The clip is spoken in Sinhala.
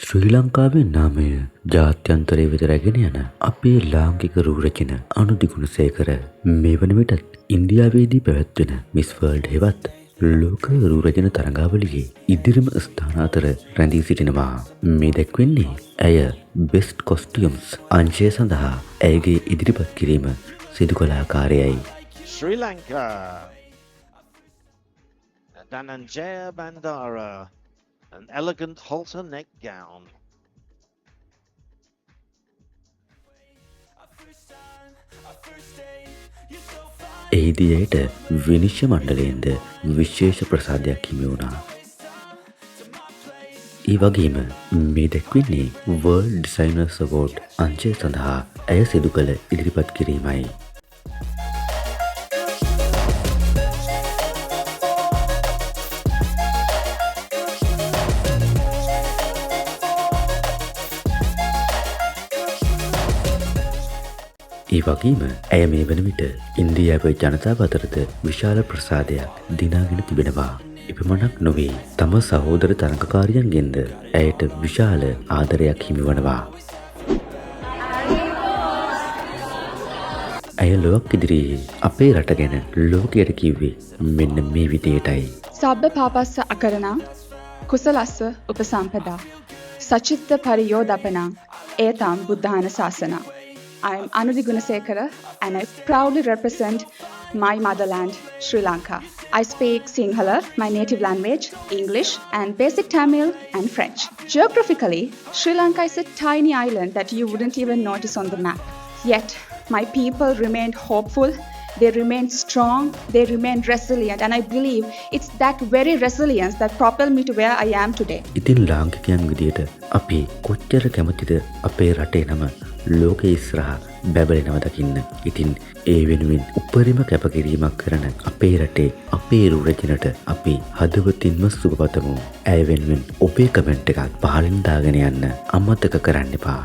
ශ්‍රී ලංකාවේ නාමය ජාත්‍යන්තරය වෙත රැගෙන යන අපේ ලාංකික රූරචන අනුදි ගුණසේකර මේ වන විටත් ඉන්දියාවේදී පැවැත්වෙන මිස් වර්ල්ඩ් හෙවත් ලෝක රූරචන තරඟාවලියේ ඉදිරිම ස්ථාන අතර රැඳී සිටිනවා. මේ දැක්වෙන්නේ ඇය බෙස්ට් කොස්ටියම්ස් අංශය සඳහා ඇයගේ ඉදිරිපත් කිරීම සිදු කළ ආකාරයයි. Sri Lanka, Dhananjaya Bandara, an elegant halter neck gown. එහිදී ඇයට විනිශ්චය මණ්ඩලයෙන්ද විශේෂ ප්‍රසාදයක් හිමි වුණා. ඒ වගේම මේ දැක්වෙන්නේ වර්ල්ඩ් ඩිසයිනර්ස් අවෝඩ් අංශය සඳහා ඇය සිදු කළ ඉදිරිපත් කිරීමයි. ඒ වගේම ඇය මේ වන විට ඉන්දියාවේ ජනතාව අතරත විශාල ප්‍රසාදයක් දිනාගෙන තිබෙනවා. එපමණක් නොවේ, තම සහෝදර තරඟකාරියන්ගෙන්ද ඇයට විශාල ආදරයක් හිමිවනවා. ඇය ලොවක් ඉදිරියේ අපේ රට ගැන ලෝකයට කිව්වේ මෙන්න මේ විදියටයි. සබ්බ පාපස්ස අකරණං කුසලස්ස උපසම්පදා සචිත්ත පරියෝදපනං ඒතම් බුද්ධාන ශාසනං. I am Anudhi Gunasekara and I proudly represent my motherland, Sri Lanka. I speak Sinhala, my native language, English and basic Tamil and French. Geographically, Sri Lanka is a tiny island that you wouldn't even notice on the map. Yet, my people remained hopeful, they remained strong, they remained resilient, and I believe it's that very resilience that propelled me to where I am today. ඉතින් ලාංකිකයන් විදියට අපි කොච්චර කැමතිද අපේ රටේ නම ලෝකෙ ඉස්සරහා බැබලෙනව දකින්න. ඉතින් ඒ වෙනුවෙන් උපරිම කැපකිරීමක් කරන අපේ රටේ අපේ රූරචනට අපි හදවතින්ම සුබ පතමු. ඇය වෙනුවෙන් ඔබේ කමෙන්ට් එකක් පහලින් දාගෙන යන්න අමතක කරන්න එපා.